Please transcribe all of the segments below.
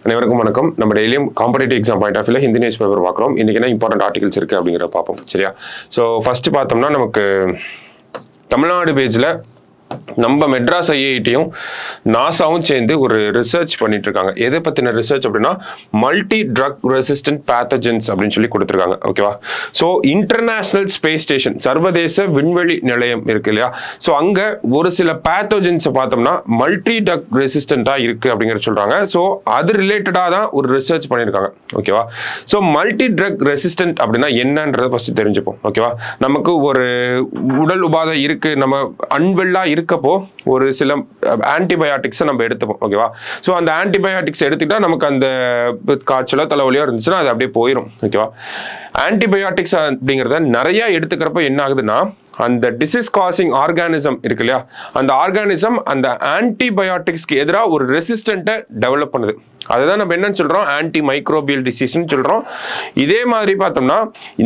அனைவருக்கும் வணக்கம். நம்ம டெய்லியும் காம்படிட்டிவ் எக்ஸாம் பாயிண்ட் ஆஃப் வியூல ஹிந்தி நியூஸ் பேப்பர் பார்க்குறோம். இன்னைக்கு என்ன இம்பார்ட்டன்ட் ஆர்டிகல்ஸ் இருக்கு அப்படிங்கிறத பார்ப்போம். சரியா? ஸோ ஃபர்ஸ்ட் பார்த்தோம்னா நமக்கு தமிழ்நாடு பேஜில் நம்ம மெட்ராஸ் ஐஐடியும் நாசாவும் சேர்ந்து ஒரு ரிசர்ச் பண்ணிட்டு இருக்காங்க. எதை பற்றின ரிசர்ச் அப்படின்னா மல்டி ட்ரக் ரெசிஸ்டன்ட் பேத்தஜன்ஸ் அப்படின்னு சொல்லி கொடுத்துருக்காங்க. ஓகேவா? ஸோ இன்டர்நேஷனல் ஸ்பேஸ் ஸ்டேஷன், சர்வதேச விண்வெளி நிலையம் இருக்கு இல்லையா? ஸோ அங்கே ஒரு சில பேத்தோஜன்ஸை பார்த்தோம்னா மல்டி ட்ரக் ரெசிஸ்டண்ட்டாக இருக்குது அப்படிங்கிற சொல்கிறாங்க. ஸோ அது ரிலேட்டடாக தான் ஒரு ரிசர்ச் பண்ணியிருக்காங்க. ஓகேவா? ஸோ மல்டி ட்ரக் ரெசிஸ்டன்ட் அப்படின்னா என்னன்றதை ஃபஸ்ட்டு தெரிஞ்சுப்போம். ஓகேவா? நமக்கு ஒரு உடல் உபாதை இருக்குது, நம்ம அன்வெல்லா இருக்கப்போ ஒரு சில ஆன்டிபயோட்டிக்ஸை நம்ம எடுத்துப்போம். ஓகேவா? ஸோ அந்த ஆன்டிபயோட்டிக்ஸ் எடுத்துக்கிட்டா நமக்கு அந்த காய்ச்சலோ தலைவலியோ இருந்துச்சுன்னா அது அப்படியே போயிடும். ஓகேவா? ஆன்டிபயோட்டிக்ஸ் அப்படிங்கிறத நிறைய எடுத்துக்கிறப்ப என்ன ஆகுதுன்னா அந்த டிசீஸ் காசிங் ஆர்கானிசம் இருக்கு இல்லையா, அந்த ஆர்கானிசம் அந்த ஆன்டிபயோட்டிக்ஸ்க்கு எதிராக ஒரு ரெசிஸ்டண்ட்டை டெவலப் பண்ணுது. அதுதான் நம்ம என்னன்னு சொல்றோம், ஆன்டி மைக்ரோபியல் டிசீஸ்ன்னு சொல்றோம். இதே மாதிரி பார்த்தோம்னா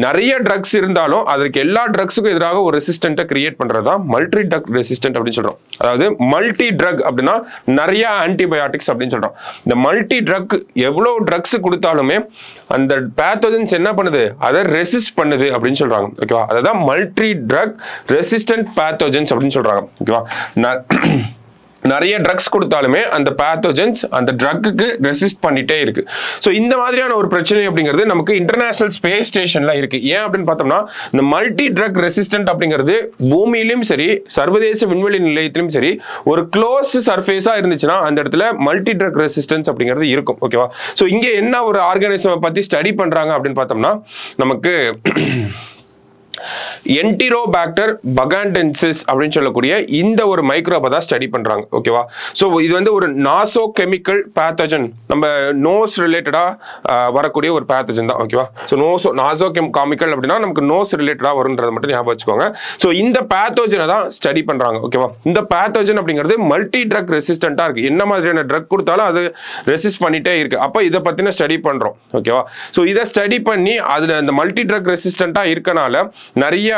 நிறைய ட்ரக்ஸ் இருந்தாலும் அதற்கு எல்லா ட்ரக்ஸுக்கும் எதிராக ஒரு ரெசிஸ்டண்ட்டை கிரியேட் பண்றதா மல்டி ட்ரக் ரெசிஸ்டன்ட் அப்படின்னு சொல்றோம். அதாவது மல்டி ட்ரக் அப்படின்னா நிறைய ஆன்டிபயோட்டிக்ஸ் அப்படின்னு சொல்றோம். இந்த மல்டி ட்ரக் எவ்வளவு ட்ரக்ஸ் கொடுத்தாலுமே அந்த பேத்தோஜன்ஸ் என்ன பண்ணுது, அதை ரெசிஸ்ட் பண்ணுது அப்படின்னு சொல்றாங்க. ஓகேவா? அதான் மல்டி ட்ரக் ரெசிஸ்டன்ட் பேத்தோஜன்ஸ் அப்படின்னு சொல்றாங்க. ஓகேவா? நிறைய ட்ரக்ஸ் கொடுத்தாலுமே அந்த பேத்தோஜன்ஸ் அந்த ட்ரக்குக்கு ரெசிஸ்ட் பண்ணிட்டே இருக்கு. ஸோ இந்த மாதிரியான ஒரு பிரச்சனை அப்படிங்கிறது நமக்கு இன்டர்நேஷனல் ஸ்பேஸ் ஸ்டேஷன்ல இருக்கு. ஏன் அப்படின்னு பார்த்தோம்னா இந்த மல்டி ட்ரக் ரெசிஸ்டன்ட் அப்படிங்கிறது பூமியிலும் சரி சர்வதேச விண்வெளி நிலையத்திலும் சரி ஒரு க்ளோஸ்ட் சர்ஃபேஸா இருந்துச்சுன்னா அந்த இடத்துல மல்டி ட்ரக் ரெசிஸ்டன்ஸ் அப்படிங்கிறது இருக்கும். ஓகேவா? ஸோ இங்க என்ன ஒரு ஆர்கானிசம் பத்தி ஸ்டடி பண்றாங்க அப்படின்னு பார்த்தோம்னா நமக்கு என்டிரோபாக்டர் பகாண்டென்சிஸ் அப்படின்னு சொல்லக்கூடிய இந்த ஒரு மைக்ரோபை தான் ஸ்டடி பண்றாங்க. ஓகேவா? ஸோ இது வந்து ஒரு நாசோ கெமிக்கல் பேத்தஜன், நம்ம நோஸ் ரிலேட்டடா வரக்கூடிய ஒரு பேத்தஜன் தான். ஓகேவா? ஸோ நாசோ காமிக்கல் அப்படின்னா நமக்கு நோஸ் ரிலேட்டடா வரும்ன்றதை மட்டும் ஞாபகம் வச்சுக்கோங்க. ஸோ இந்த பேத்தோஜனை தான் ஸ்டடி பண்றாங்க. ஓகேவா? இந்த பேத்தோஜன் அப்படிங்கிறது மல்டி ட்ரக் ரெசிஸ்டண்டா இருக்கு. என்ன மாதிரியான ட்ரக் கொடுத்தாலும் அது ரெசிஸ்ட் பண்ணிட்டே இருக்கு. அப்போ இதை பத்தின ஸ்டடி பண்றோம். ஓகேவா? ஸோ இதை ஸ்டடி பண்ணி அதுல இந்த மல்டி ட்ரக் ரெசிஸ்டண்டா இருக்கனால நிறைய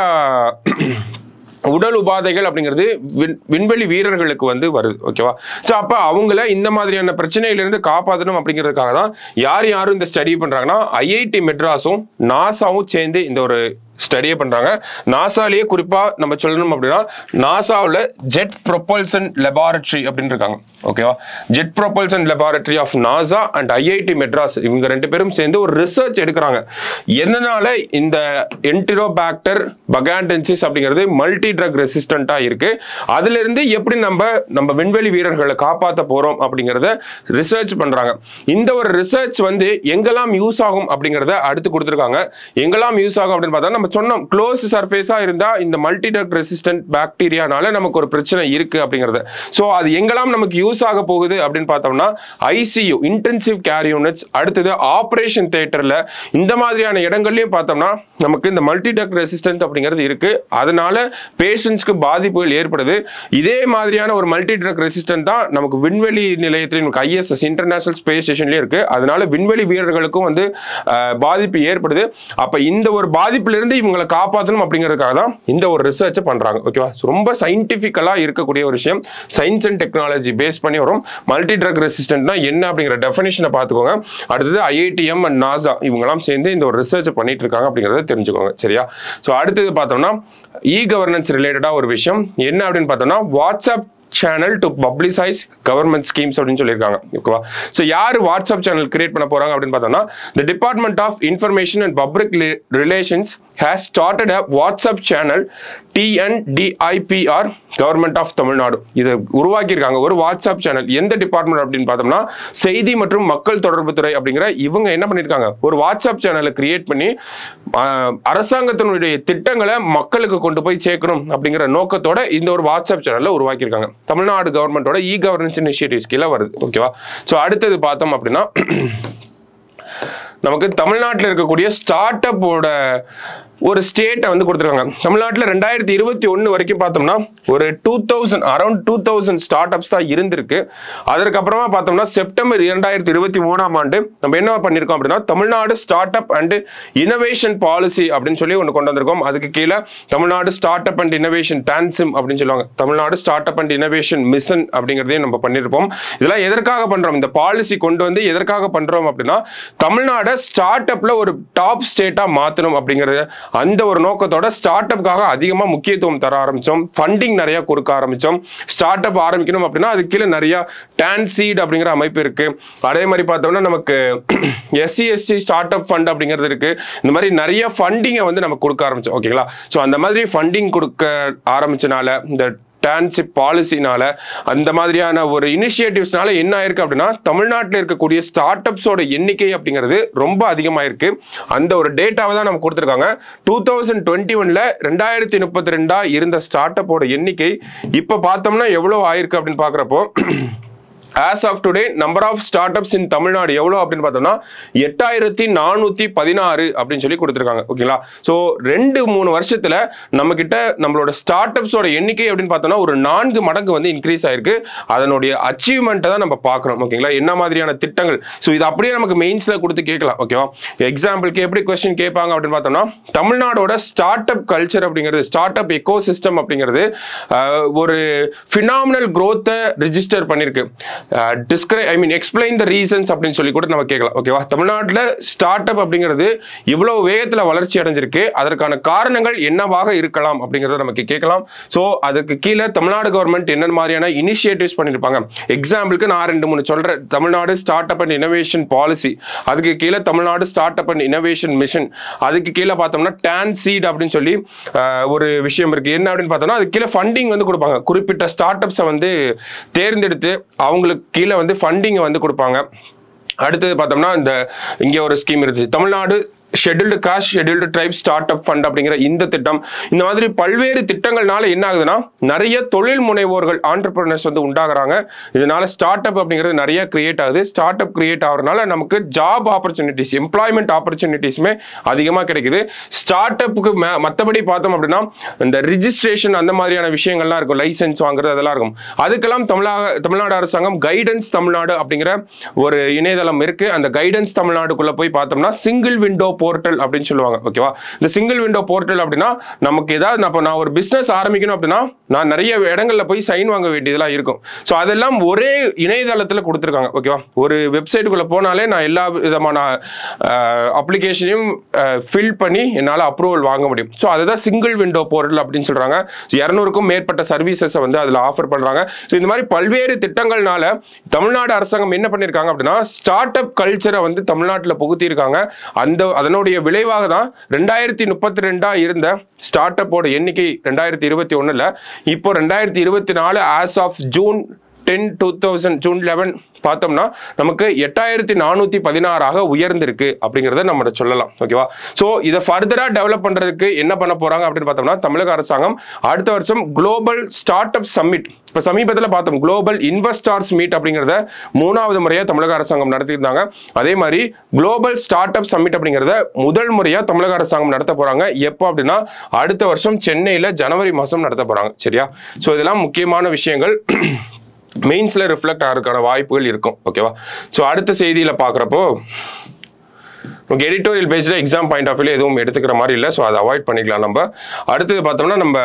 உடல் உபாதைகள் அப்படிங்கிறது விண்வெளி வீரர்களுக்கு வந்து வருது. ஓகேவா? ஸோ அப்போ அவங்கள இந்த மாதிரியான பிரச்சனையிலிருந்து காப்பாற்றணும் அப்படிங்கிறதுக்காக தான் யாரும் இந்த ஸ்டடி பண்றாங்கன்னா ஐஐடி மெட்ராஸும் நாசாவும் சேர்ந்து இந்த ஒரு ஸ்டடியே பண்றாங்க. நாசாலேயே குறிப்பா நம்ம சொல்லணும் அப்படின்னா நாசாவில் ஜெட் ப்ரொபல்சன் லெபார்டரி அப்படின்னு இருக்காங்க. ஓகேவா? Jet propulsion laboratory of NASA and IIT Madras இவங்க ரெண்டு பேரும் சேர்ந்து ஒரு ரிசர்ச் எடுக்கிறாங்க. என்னனால இந்த என்டிரோபாக்டர் பகாண்டென்சிஸ் அப்படிங்கிறது மல்டி ட்ரக் ரெசிஸ்டண்டா இருக்கு, அதுல இருந்து எப்படி நம்ம விண்வெளி வீரர்களை காப்பாற்ற போறோம் அப்படிங்கிறத ரிசர்ச் பண்றாங்க. இந்த ஒரு ரிசர்ச் வந்து எங்கெல்லாம் யூஸ் ஆகும் அப்படிங்கிறத அடுத்து கொடுத்துருக்காங்க. எங்கெல்லாம் யூஸ் ஆகும் அப்படின்னு பார்த்தா நம்ம சொன்னோம் க்ளோஸ் சர்ஃபேஸா இருந்தா இந்த மல்டி ட்ரக் ரெசிஸ்டன்ட் பாக்டீரியானால நமக்கு ஒரு பிரச்சனை இருக்கு அப்படிங்கிறது. சோ அது எங்கெல்லாம் நமக்கு யூஸ் ஆக போகுது அப்படின்னு பார்த்தோம்னா ஐசியூ, இன்டென்சிவ் கேர் யூனிட்ஸ், அடுத்தது ஆபரேஷன் தியேட்டர்ல, இந்த மாதிரியான இடங்கள்லயும் பார்த்தோம்னா நமக்கு இந்த மல்டி ட்ரக் ரெசிஸ்டன்ட் அப்படிங்கிறது இருக்கு. அதனால பேஷண்ட்ஸ்க்கு பாதிப்புகள் ஏற்படுது. இதே மாதிரியான ஒரு மல்டி ட்ரக் ரெசிஸ்டன்ட் தான் நமக்கு விண்வெளி நிலையத்திலும் ஐஎஸ்எஸ் இன்டர்நேஷனல் ஸ்பேஸ் ஸ்டேஷன்லயே இருக்கு. அதனால விண்வெளி வீரர்களுக்கும் வந்து பாதிப்பு ஏற்படுது. அப்ப இந்த ஒரு பாதிப்புல இருந்து இவங்களை காப்பாற்றணும் அப்படிங்கிறதுக்காக தான் இந்த ஒரு ரிசர்ச் பண்றாங்க. ஓகேவா? ரொம்ப சயின்டிபிக்கலா இருக்கக்கூடிய ஒரு விஷயம், சயின்ஸ் அண்ட் டெக்னாலஜி பேஸ் பண்ணி வரும். மல்டி ட்ரக் ரெசிஸ்டன்ட்னா என்ன அப்படிங்கிற டெஃபினிஷனை பார்த்துக்கோங்க. அடுத்தது ஐஐடிஎம் அண்ட் நாசா இவங்கெல்லாம் சேர்ந்து இந்த ஒரு ரிசர்ச் பண்ணிட்டு இருக்காங்க அப்படிங்கிறத தெரிஞ்சுக்கோங்க. சரியா? ஸோ அடுத்தது பார்த்தோம்னா இ கவர்னன்ஸ் ரிலேட்டடா ஒரு விஷயம் என்ன அப்படின்னு பார்த்தோம்னா WhatsApp channel to publicise government schemes அப்படின்னு சொல்லியிருக்காங்க. ஓகேவா? ஸோ யார் வாட்ஸ்அப் சேனல் கிரியேட் பண்ண போறாங்க அப்படின்னு பார்த்தோம்னா the department of information and public relations has started a WhatsApp channel TNDIPR government of Tamil Nadu இதை உருவாக்கியிருக்காங்க. ஒரு வாட்ஸ்அப் சேனல் எந்த டிபார்ட்மெண்ட் அப்படின்னு பார்த்தோம்னா செய்தி மற்றும் மக்கள் தொடர்பு துறை அப்படிங்கிற இவங்க என்ன பண்ணியிருக்காங்க, ஒரு வாட்ஸ்அப் சேனலை கிரியேட் பண்ணி அரசாங்கத்தினுடைய திட்டங்களை மக்களுக்கு கொண்டு போய் சேர்க்கணும் அப்படிங்கிற நோக்கத்தோட இந்த ஒரு வாட்ஸ்அப் சேனலை உருவாக்கியிருக்காங்க. தமிழ்நாடு கவர்மெண்டோட இ கவர்னன்ஸ் இனிஷியேட்டிவ்ஸ் கீழே வருது. ஓகேவா? ஸோ அடுத்தது பார்த்தோம் அப்படின்னா நமக்கு தமிழ்நாட்டில் இருக்கக்கூடிய ஸ்டார்ட் அப்போட ஒரு ஸ்டேட்டை வந்து கொடுத்துருக்காங்க. தமிழ்நாட்டில் 2021 வரைக்கும் பார்த்தோம்னா ஒரு அரௌண்ட் 2000 ஸ்டார்ட் அப்ஸ் தான் இருந்திருக்கு. அதற்கப்புறமா பார்த்தோம்னா செப்டம்பர் 2023ஆம் ஆண்டு நம்ம என்ன பண்ணியிருக்கோம் அப்படின்னா Tamil Nadu startup and innovation policy அப்படின்னு சொல்லி ஒன்று கொண்டு வந்திருக்கோம். அதுக்கு கீழே Tamil Nadu startup and innovation TANSIM அப்படின்னு சொல்லுவாங்க, Tamil Nadu startup and innovation mission அப்படிங்கிறதையும் நம்ம பண்ணியிருப்போம். இதெல்லாம் எதற்காக பண்றோம், இந்த பாலிசி கொண்டு வந்து எதற்காக பண்றோம் அப்படின்னா தமிழ்நாடு ஸ்டார்ட் அப்ல ஒரு டாப் ஸ்டேட்டா மாற்றணும் அப்படிங்கிறது அந்த ஒரு நோக்கத்தோட ஸ்டார்ட் அப்காக அதிகமாக முக்கியத்துவம் தர ஆரம்பிச்சோம். ஃபண்டிங் நிறைய கொடுக்க ஆரம்பிச்சோம். ஸ்டார்ட் அப் ஆரம்பிக்கணும் அப்படின்னா அது கீழே நிறைய டான்சீட் அப்படிங்கிற அமைப்பு இருக்கு. அதே மாதிரி பார்த்தோம்னா நமக்கு SC/ST ஸ்டார்ட் அப் ஃபண்ட் அப்படிங்கிறது இருக்கு. இந்த மாதிரி நிறைய ஃபண்டிங்கை வந்து நம்ம கொடுக்க ஆரம்பிச்சோம். ஓகேங்களா? ஸோ அந்த மாதிரி ஃபண்டிங் கொடுக்க ஆரம்பிச்சனால இந்த டான்சிப் பாலிசினால அந்த மாதிரியான ஒரு இனிஷியேட்டிவ்ஸ்னால என்ன ஆயிருக்கு அப்படின்னா தமிழ்நாட்டில் இருக்கக்கூடிய ஸ்டார்ட் அப்ஸோட எண்ணிக்கை அப்படிங்கிறது ரொம்ப அதிகமாயிருக்கு. அந்த ஒரு டேட்டாவை தான் நம்ம கொடுத்துருக்காங்க. 2021ல 2032 இருந்த ஸ்டார்ட் அப்போட எண்ணிக்கை இப்போ பார்த்தோம்னா எவ்வளோ ஆயிருக்கு அப்படின்னு பார்க்குறப்போ as of today number of startups in Tamil Nadu எவ்வளோ அப்படின்னு பார்த்தோம்னா 8416 அப்படின்னு சொல்லி கொடுத்துருக்காங்க. ஓகேங்களா? ஸோ 2-3 வருஷத்துல நம்ம கிட்ட நம்மளோட ஸ்டார்ட் அப்ஸோட எண்ணிக்கை அப்படின்னு பார்த்தோம்னா ஒரு 4 மடங்கு வந்து இன்க்ரீஸ் ஆயிருக்கு. அதனுடைய அச்சீவ்மெண்ட்டை தான் நம்ம பார்க்கணும். ஓகேங்களா? என்ன மாதிரியான திட்டங்கள், ஸோ இது அப்படியே நமக்கு மெயின்ஸ்ல கொடுத்து கேட்கலாம். ஓகேவா? எக்ஸாம்பிளுக்கு எப்படி கொஸ்டின் கேட்பாங்க அப்படின்னு பார்த்தோம்னா தமிழ்நாடோட ஸ்டார்ட் அப் கல்ச்சர் அப்படிங்கிறது, ஸ்டார்ட் அப் எக்கோ சிஸ்டம் அப்படிங்கிறது ஒரு ஃபினாமினல் growth-ஐ ரிஜிஸ்டர் பண்ணிருக்கு. எக்ஸ்பிளைன் த ரீசன்ஸ் அப்படின்னு சொல்லி கூட நம்ம கேட்கலாம். ஓகேவா? தமிழ்நாட்டில் ஸ்டார்ட் அப் அப்படிங்கிறது இவ்வளவு வேகத்தில் வளர்ச்சி அடைஞ்சிருக்கு, அதற்கான காரணங்கள் என்னவாக இருக்கலாம் அப்படிங்கிறத நமக்கு கேட்கலாம். ஸோ அதுக்கு கீழே தமிழ்நாடு கவர்மெண்ட் என்ன மாதிரியான இனிஷியேட்டிவ்ஸ் பண்ணியிருப்பாங்க, எக்ஸாம்பிளுக்கு நான் 2-3 சொல்றேன். Tamil Nadu startup and innovation policy, அதுக்கு கீழே Tamil Nadu startup and innovation mission, அதுக்கு கீழே பார்த்தோம்னா டான்சீட் அப்படின்னு சொல்லி ஒரு விஷயம் இருக்கு. என்ன அப்படின்னு பார்த்தோம்னா அதுக்கு கீழே ஃபண்டிங் வந்து கொடுப்பாங்க. குறிப்பிட்ட ஸ்டார்ட் அப்ஸை வந்து தேர்ந்தெடுத்து அவங்களுக்கு கீழே வந்து ஃபண்டிங்கை வந்து கொடுப்பாங்க. அடுத்தது பார்த்தோம்னா இங்கே ஒரு ஸ்கீம் இருந்துச்சு, Tamil Nadu scheduled caste scheduled try start up fund அப்படிங்கிற இந்த திட்டம். இந்த மாதிரி பல்வேறு திட்டங்கள்னால என்ன ஆகுதுன்னா நிறைய தொழில் முனைவோர்கள் ஆண்டர்பிரினர்ஸ் வந்து உண்டாகிறாங்க. இதனால ஸ்டார்ட் அப் அப்படிங்கிறது நிறைய கிரியேட் ஆகுது. ஸ்டார்ட் அப் கிரியேட் ஆகிறதுனால நமக்கு ஜாப் ஆப்பர்ச்சுனிட்டிஸ், எம்ப்ளாய்மெண்ட் ஆப்பர்ச்சுனிட்டிஸுமே அதிகமாக கிடைக்குது. ஸ்டார்ட் அப்புக்கு மற்றபடி பார்த்தோம் அப்படின்னா இந்த ரிஜிஸ்ட்ரேஷன் அந்த மாதிரியான விஷயங்கள்லாம் இருக்கும், லைசன்ஸ் வாங்குறது அதெல்லாம் இருக்கும். அதுக்கெல்லாம் தமிழ்நாடு அரசாங்கம் கைடன்ஸ் தமிழ்நாடு அப்படிங்கிற ஒரு இணையதளம் இருக்கு. அந்த கைடன்ஸ் தமிழ்நாடுக்குள்ள போய் பார்த்தோம்னா சிங்கிள் விண்டோ போர்ட்டல் அப்படின்னு சொல்லுவாங்க. ஓகேவா? இந்த சிங்கிள் விண்டோ போர்ட்டல் அப்படின்னா நமக்கு ஏதாவது நான் ஒரு பிசினஸ் ஆரம்பிக்கணும் அப்படின்னா நான் நிறைய இடங்கள்ல போய் சைன் வாங்க வேண்டியதெல்லாம் இருக்கும். ஸோ அதெல்லாம் ஒரே இணையதளத்தில் கொடுத்துருக்காங்க. ஓகேவா? ஒரு வெப்சைட்டுக்குள்ள போனாலே நான் எல்லா விதமான அப்ளிகேஷனையும் ஃபில் பண்ணி என்னால் அப்ரூவல் வாங்க முடியும். ஸோ அதுதான் சிங்கிள் விண்டோ போர்ட்டல் அப்படின்னு சொல்றாங்க. 200க்கும் மேற்பட்ட சர்வீசஸை வந்து அதில் ஆஃபர் பண்றாங்க. ஸோ இந்த மாதிரி பல்வேறு திட்டங்கள்னால தமிழ்நாடு அரசாங்கம் என்ன பண்ணியிருக்காங்க அப்படின்னா ஸ்டார்ட் அப் கல்ச்சரை வந்து தமிழ்நாட்டில் புகுத்தியிருக்காங்க. அதனுடைய விளைவாக தான் 2032 இருந்த ஸ்டார்ட் அப்போட எண்ணிக்கை 2021ல இப்போ 2024 as of June 11 பார்த்தோம்னா நமக்கு 8416 உயர்ந்திருக்கு அப்படிங்கிறத நம்ம சொல்லலாம். ஓகேவா? ஸோ இதை ஃபர்தரா டெவலப் பண்றதுக்கு என்ன பண்ண போறாங்க அப்படின்னு பார்த்தோம்னா தமிழக அரசாங்கம் அடுத்த வருஷம் குளோபல் ஸ்டார்ட் அப் சம்மிட், இப்போ சமீபத்தில் பார்த்தோம் குளோபல் இன்வெஸ்டார்ஸ் மீட் அப்படிங்கிறத 3வது முறையாக தமிழக அரசாங்கம் நடத்தியிருந்தாங்க. அதே மாதிரி குளோபல் ஸ்டார்ட் அப் சம்மிட் அப்படிங்கிறத முதல் முறையாக தமிழக அரசாங்கம் நடத்த போறாங்க. எப்போ அப்படின்னா அடுத்த வருஷம் சென்னையில் ஜனவரி மாதம் நடத்த போறாங்க. சரியா? ஸோ இதெல்லாம் முக்கியமான விஷயங்கள் மெயின்ஸ்ல ரிஃப்ளெக்ட் ஆகிறதுக்கான வாய்ப்புகள் இருக்கும். ஓகேவா? ஸோ அடுத்த செய்தியில பார்க்குறப்போ நமக்கு எடிட்டோரியல் பேஜில் எக்ஸாம் பாயிண்ட் ஆஃப் வியூல எதுவும் எடுத்துக்கிற மாதிரி இல்லை. ஸோ அதை அவாய்ட் பண்ணிக்கலாம். நம்ம அடுத்தது பார்த்தோம்னா நம்ம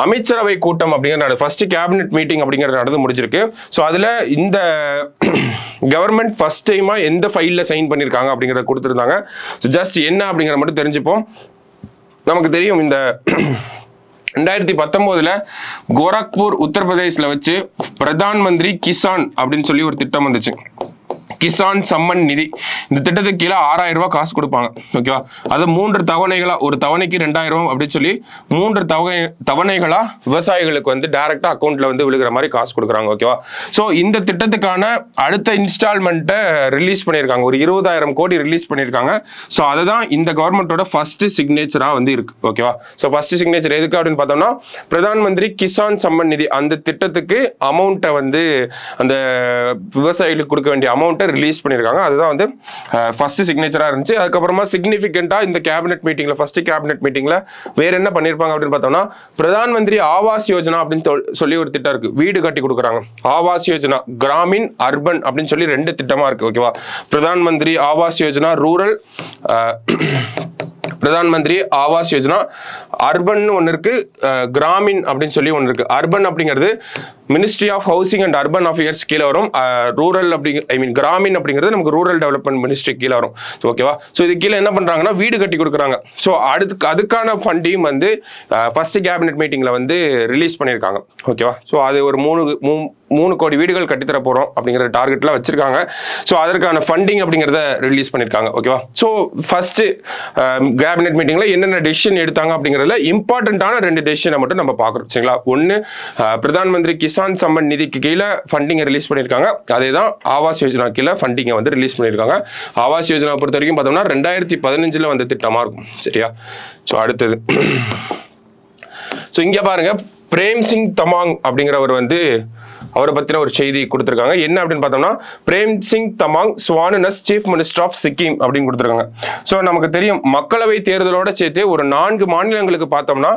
அமைச்சரவை கூட்டம் அப்படிங்கிற ஃபர்ஸ்ட் கேபினெட் மீட்டிங் அப்படிங்கிறது நடந்து முடிஞ்சிருக்கு. ஸோ அதில் இந்த கவர்மெண்ட் ஃபர்ஸ்ட் டைமா எந்த ஃபைலில் சைன் பண்ணியிருக்காங்க அப்படிங்கிறத கொடுத்துருந்தாங்க. ஸோ ஜஸ்ட் என்ன அப்படிங்கிற மட்டும் தெரிஞ்சுப்போம். நமக்கு தெரியும் இந்த 2019 கோரக்பூர் உத்தரப்பிரதேசில் வச்சு பிரதான் மந்திரி கிசான் அப்படின்னு சொல்லி ஒரு திட்டம் வந்துச்சு, கிசான் சம்மன் நிதி. இந்த திட்டத்துக்கு கீழே 6000 ரூபாய் காசு கொடுப்பாங்க. ஓகேவா? அது 3 தவணைகளா, ஒரு தவணைக்கு 2000 அப்படின்னு சொல்லி 3 தவணைகளா விவசாயிகளுக்கு வந்து டைரக்டா அக்கௌண்ட்ல வந்து விழுகிற மாதிரி காசு கொடுக்குறாங்க. ஓகேவா? ஸோ இந்த திட்டத்துக்கான அடுத்த இன்ஸ்டால்மெண்ட்டை ரிலீஸ் பண்ணியிருக்காங்க, ஒரு 20,000 கோடி ரிலீஸ் பண்ணியிருக்காங்க. ஸோ அதுதான் இந்த கவர்மெண்டோட ஃபர்ஸ்ட் சிக்னேச்சரா வந்து இருக்கு. ஓகேவா? ஸோ ஃபர்ஸ்ட் சிக்னேச்சர் எதுக்கு அப்படின்னு பார்த்தோம்னா பிரதான் மந்திரி கிசான் சம்மன் நிதி அந்த திட்டத்துக்கு அமௌண்ட்டை வந்து அந்த விவசாயிகளுக்கு கொடுக்க வேண்டிய அமௌண்ட்டை ரிலீஸ் பண்ணியிருக்காங்க. அதுதான் வந்து ஃபர்ஸ்ட் சிக்னேச்சராக இருந்துச்சு. அதுக்கப்புறமா சிக்னிஃபிகண்டாக இந்த கேபினெட் மீட்டிங்கில் ஃபர்ஸ்ட் கேபினெட் மீட்டிங்கில் வேற என்ன பண்ணியிருப்பாங்க அப்படின்னு பார்த்தோம்னா, பிரதான் மந்திரி ஆவாஸ் யோஜனா அப்படின்னு சொல்லி ஒரு திட்டம் இருக்கு. வீடு கட்டி கொடுக்குறாங்க. ஆவாஸ் யோஜனா கிராமின் அர்பன் அப்படின்னு சொல்லி 2 திட்டமா இருக்கு. ஓகேவா, பிரதான் மந்திரி ஆவாஸ் யோஜனா ரூரல், பிரதான் மந்திரி ஆவாஸ் யோஜனா அர்பன் ஒன்று இருக்கு, கிராமின் அப்படின்னு சொல்லி ஒன்று இருக்கு. அர்பன் அப்படிங்கிறது ministry of housing and urban affairs கீழே வரும். ரூரல் கிராமின் அப்படிங்கிறது நமக்கு ரூரல் டெவலப்மெண்ட் மினிஸ்ட்ரி கீழே வரும். ஓகேவா, ஸோ இது கீழே என்ன பண்றாங்கன்னா வீடு கட்டி கொடுக்குறாங்க. ஸோ அதுக்கான ஃபண்டையும் வந்து ஃபர்ஸ்ட் கேபினெட் மீட்டிங்ல வந்து ரிலீஸ் பண்ணியிருக்காங்க. ஓகேவா, ஸோ அது ஒரு 3 கோடி வீடுகள் கட்டித்தர போறோம் அப்படிங்கிற டார்கெட்ல வச்சிருக்காங்க. ஸோ அதற்கான ஃபண்டிங் அப்படிங்கிறத ரிலீஸ் பண்ணியிருக்காங்க. ஓகேவா, ஸோ ஃபர்ஸ்ட் கேபினெட் மீட்டிங்ல என்னென்ன டெசிஷன் எடுத்தாங்க அப்படிங்கிறதுல இம்பார்ட்டன்டான 2 டெசிஷனை மட்டும் நம்ம பார்க்குறோம். சரிங்களா, ஒன்று பிரதான் மந்திரி கிசான் சம்மன் நிதிக்கு கீழே ஃபண்டிங்கை ரிலீஸ் பண்ணியிருக்காங்க. அதே தான் ஆவாஸ் யோஜனா கீழே ஃபண்டிங்கை வந்து ரிலீஸ் பண்ணியிருக்காங்க. ஆவாஸ் யோஜனா பொறுத்த வரைக்கும் பார்த்தோம்னா 2015 வந்த திட்டமாக இருக்கும். சரியா, ஸோ அடுத்தது ஸோ இங்கே பாருங்க, பிரேம் சிங் தமாங் அப்படிங்கிறவர் வந்து அவரை பற்றின ஒரு செய்தி கொடுத்துருக்காங்க. என்ன அப்படின்னு பார்த்தோம்னா, Prem Singh Tamang sworn as chief minister of Sikkim அப்படின்னு கொடுத்துருக்காங்க. ஸோ நமக்கு தெரியும், மக்களவை தேர்தலோட சேர்த்து ஒரு 4 மாநிலங்களுக்கு பார்த்தோம்னா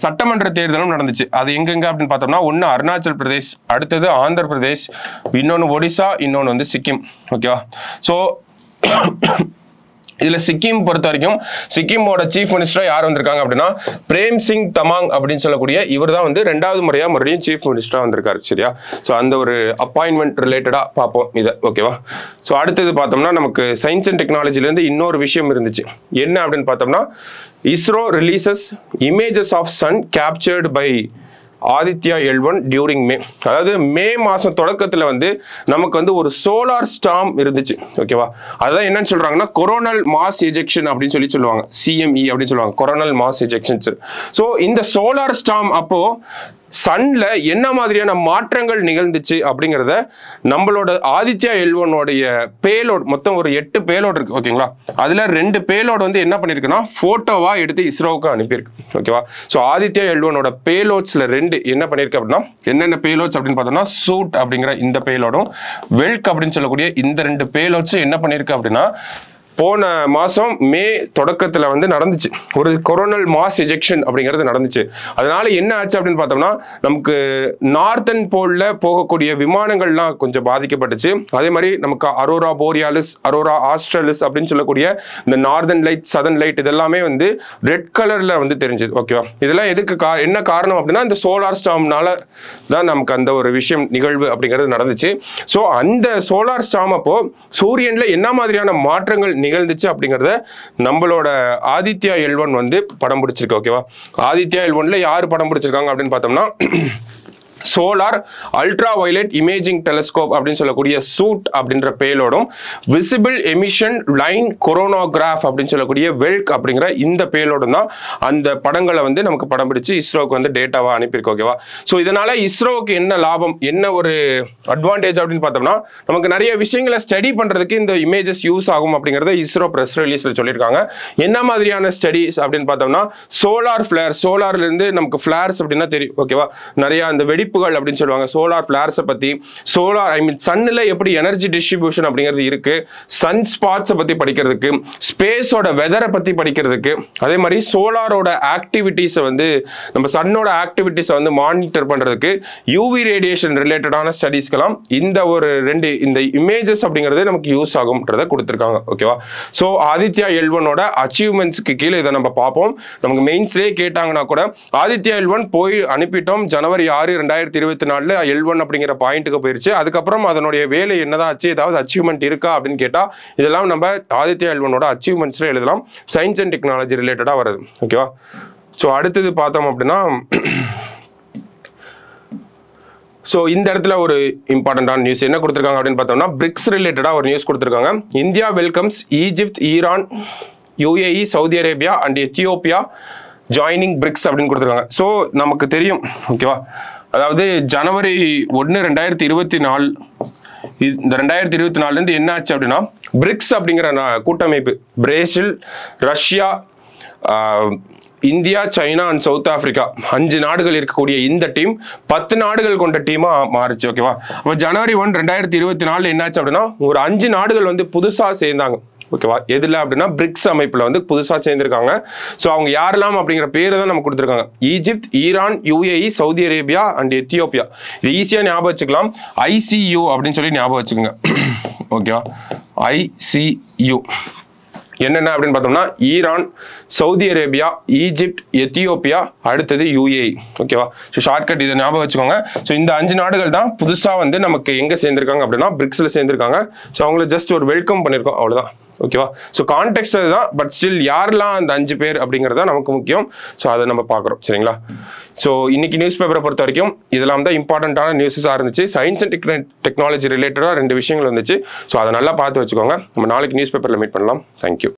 சட்டமன்ற தேர்தலும் நடந்துச்சு. அது எங்கெங்க அப்படின்னு பார்த்தோம்னா, ஒன்று அருணாச்சல் பிரதேஷ், அடுத்தது ஆந்திர பிரதேஷ், இன்னொன்று ஒடிசா, இன்னொன்று வந்து சிக்கிம். ஓகேவா, ஸோ இதுல சிக்கிம் பொறுத்த வரைக்கும் சிக்கிமோட சீஃப் மினிஸ்டரா யார் வந்திருக்காங்க அப்படின்னா பிரேம் சிங் தமாங் அப்படின்னு சொல்லக்கூடிய இவர் தான் வந்து 2வது முறையா மறுபடியும் சீஃப் மினிஸ்டரா வந்திருக்காரு. சரியா, ஸோ அந்த ஒரு அப்பாயின்மெண்ட் ரிலேட்டடா பார்ப்போம் இதை. ஓகேவா, ஸோ அடுத்தது பார்த்தோம்னா நமக்கு சயின்ஸ் அண்ட் டெக்னாலஜில இருந்து இன்னொரு விஷயம் இருந்துச்சு. என்ன அப்படின்னு பார்த்தோம்னா, ISRO releases images of sun captured by Aditya L1 during May. அதாவது மே மாதம் தொடக்கத்தில் வந்து நமக்கு வந்து ஒரு சோலார் ஸ்டார்ம் இருந்துச்சு. ஓகேவா, அதுதான் என்னன்னு சொல்றாங்கன்னா கொரோனல் மாஸ் எஜெக்ஷன் அப்படின்னு சொல்லுவாங்க. CME அப்படின்னு சொல்லுவாங்க, கொரோனல் மாஸ் எஜெக்ஷன்ஸ். ஸோ இந்த சோலார் ஸ்டார்ம் அப்போ சன்ல என்ன மாதிரியான மாற்றங்கள் நிகழ்ந்துச்சு அப்படிங்கிறத நம்மளோட ஆதித்யா L1 பேலோட், மொத்தம் ஒரு 8 பேலோட் இருக்கு. ஓகேங்களா, அதுல 2 பேலோட் வந்து என்ன பண்ணிருக்குன்னா போட்டோவா எடுத்து இஸ்ரோவுக்கு அனுப்பியிருக்கு. ஓகேவா, ஸோ ஆதித்யா L1 பேலோட்ஸ்ல 2 என்ன பண்ணிருக்கு அப்படின்னா, என்னென்ன பேலோட்ஸ் அப்படின்னு பார்த்தோம்னா, சூட் அப்படிங்கிற இந்த பேலோடும் வெல்க் அப்படின்னு சொல்லக்கூடிய இந்த 2 பேலோட்ஸும் என்ன பண்ணிருக்கு அப்படின்னா போன மாதம் மே தொடக்கத்தில் வந்து நடந்துச்சு. ஒரு கொரோனல் மாஸ் எஜெக்ஷன் அப்படிங்கிறது நடந்துச்சு. அதனால என்ன ஆச்சு அப்படின்னு பார்த்தோம்னா, நமக்கு நார்த்தன் போல்ல போகக்கூடிய விமானங்கள்லாம் கொஞ்சம் பாதிக்கப்பட்டுச்சு. அதே மாதிரி நமக்கு அரோரா போரியாலிஸ், அரோரா ஆஸ்ட்ரலிஸ் அப்படின்னு சொல்லக்கூடிய இந்த நார்தன் லைட், சதர்ன் லைட் இதெல்லாமே வந்து ரெட் கலர்ல வந்து தெரிஞ்சது. ஓகேவா, இதெல்லாம் எதுக்கு என்ன காரணம் அப்படின்னா, இந்த சோலார் ஸ்டார்ம்னால தான் நமக்கு அந்த ஒரு விஷயம் நிகழ்வு அப்படிங்கிறது நடந்துச்சு. ஸோ அந்த சோலார் ஸ்டார்ம் அப்போ சூரியன்ல என்ன மாதிரியான மாற்றங்கள் நிகழ்ந்துச்சு அப்படிங்கறத நம்மளோட ஆதித்யா L1 வந்து படம் பிடிச்சிருக்கு. ஓகேவா, ஆதித்யா L1ல யாரு படம் பிடிச்சிருக்காங்க அப்படின்னு பார்த்தோம்னா, solar ultra violet imaging telescope அப்படின்னு சொல்லக்கூடிய சூட் அப்படின்ற பேலோடும் விசிபிள் எமிஷன் லைன் கொரோனோகிராஃப் அப்படின்னு சொல்லக்கூடிய வெல்க் அப்படிங்கிற இந்த பேலோடும் தான் அந்த படங்களை வந்து நமக்கு படம் பிடிச்சு இஸ்ரோவுக்கு வந்து டேட்டாவா அனுப்பியிருக்கு. ஓகேவா, ஸோ இதனால இஸ்ரோவுக்கு என்ன லாபம், என்ன ஒரு அட்வான்டேஜ் அப்படின்னு பார்த்தோம்னா, நமக்கு நிறைய விஷயங்களை ஸ்டடி பண்றதுக்கு இந்த இமேஜஸ் யூஸ் ஆகும் அப்படிங்கறத இஸ்ரோ பிரஸ் ரிலீஸ்ல சொல்லியிருக்காங்க. என்ன மாதிரியான ஸ்டடிஸ் அப்படின்னு பார்த்தோம்னா, சோலார் ஃபிளேர், சோலார்ல இருந்து நமக்கு ஃபிளேர்ஸ் அப்படின்னா தெரியும். ஓகேவா, நிறைய அந்த வெடிப்புகள் அப்படின்னு சொல்லுவாங்க. சோலார் ஃபிளேர்ஸ் பத்தி, சோலார் சன்ல எப்படி எனர்ஜி டிஸ்ட்ரிபியூஷன் அப்படிங்கிறது இருக்கு, சன் ஸ்பாட்ஸ் பத்தி படிக்கிறதுக்கு, ஸ்பேஸோட வெதரை பத்தி படிக்கிறதுக்கு, அதே மாதிரி சோலாரோட ஆக்டிவிட்டிஸை வந்து நம்ம சன்னோட ஆக்டிவிட்டிஸை வந்து மானிட்டர் பண்றதுக்கு, யூவி ரேடியேஷன் ரிலேட்டடான ஸ்டடிஸ்க்கெல்லாம் இந்த ஒரு 2 இந்த இமேஜஸ் அப்படிங்கிறது நமக்கு யூஸ் ஆகும்ன்றதை கொடுத்துருக்காங்க. ஓகேவா, ஸோ ஆதித்யா L1 அச்சீவ்மெண்ட்ஸ்க்கு கீழே இதை நம்ம பார்ப்போம். நமக்கு மெயின்ஸ்லேயே கேட்டாங்கன்னா கூட ஆதித்யா L1 போய் அனுப்பிட்டோம். ஜனவரி 6, 2024 L1 அப்படிங்கிற பாயிண்ட்டுக்கு போயிருச்சு. அதுக்கப்புறம் அதனுடைய வேலை என்னதான் ஆச்சு, ஏதாவது அச்சீவ்மெண்ட் இருக்கா அப்படின்னு கேட்டா இதெல்லாம் நம்ம ஆதித்யா L1 அச்சீவ்மெண்ட்ஸ்ல எழுதலாம். சயின்ஸ் அண்ட் டெக்னாலஜி ரிலேட்டடா வருது. ஓகேவா, ஸோ அடுத்தது பார்த்தோம் அப்படின்னா, ஸோ இந்த இடத்துல ஒரு இம்பார்ட்டன்டான நியூஸ் என்ன கொடுத்துருக்காங்க அப்படின்னு பார்த்தோம்னா, பிரிக்ஸ் ரிலேட்டடா ஒரு நியூஸ் கொடுத்துருக்காங்க. India welcomes Egypt, Iran, UAE, Saudi Arabia and Ethiopia joining BRICS அப்படின்னு கொடுத்துருக்காங்க. ஸோ நமக்கு தெரியும். ஓகேவா, அதாவது ஜனவரி 1, 2024 இந்த 2024 இருந்து என்ன ஆச்சு அப்படின்னா, பிரிக்ஸ் அப்படிங்கிற கூட்டமைப்பு Brazil, Russia, India, China and south Africa 5 நாடுகள் இருக்கக்கூடிய இந்த டீம் 10 நாடுகள் கொண்ட டீமா மாறுச்சு. ஓகேவா? அப்போ ஜனவரி 1, 2024 என்னாச்சு அப்படின்னா ஒரு 5 நாடுகள் வந்து புதுசா சேர்ந்தாங்க. ஓகேவா? எதுல அப்படின்னா பிரிக்ஸ் அமைப்புல வந்து புதுசா சேர்ந்திருக்காங்க. ஸோ அவங்க யாரெல்லாம் அப்படிங்கிற பேரை தான் நம்ம கொடுத்துருக்காங்க. Egypt, Iran, UAE, Saudi Arabia and Ethiopia. இது ஈஸியா ஞாபகம் வச்சுக்கலாம். ICU அப்படின்னு சொல்லி ஞாபகம் வச்சுக்கோங்க. ஓகேவா? ICU என்னென்ன அப்படின்னு பார்த்தோம்னா Iran, Saudi Arabia, Egypt, Ethiopia, அடுத்தது UAE. ஓகேவா? ஸோ ஷார்ட்கட் இதை ஞாபகம் வச்சுக்கோங்க. ஸோ இந்த 5 நாடுகள் தான் புதுசாக வந்து நமக்கு எங்கே சேர்ந்திருக்காங்க அப்படின்னா பிரிக்ஸில் சேர்ந்திருக்காங்க. ஸோ அவங்கள ஜஸ்ட் ஒரு வெல்கம் பண்ணியிருக்கோம், அவ்வளோதான். ஓகேவா? ஸோ கான்டெக்ட் அதுதான், பட் ஸ்டில் யாரெல்லாம் அந்த 5 பேர் அப்படிங்கிறத நமக்கு முக்கியம். ஸோ அதை நம்ம பார்க்குறோம். சரிங்களா? ஸோ இன்னைக்கு நியூஸ் பேப்பரை பொறுத்த வரைக்கும் இதெல்லாம் தான் இம்பார்ட்டண்ட்டான நியூஸஸாக இருந்துச்சு. சயின்ஸ் அண்ட் டெக்னாலஜி ரிலேட்டடாக 2 விஷயங்கள் வந்துச்சு. ஸோ அதை நல்லா பார்த்து வச்சுக்கோங்க. நம்ம நாளைக்கு நியூஸ் பேப்பரில் மீட் பண்ணலாம். தேங்க்யூ.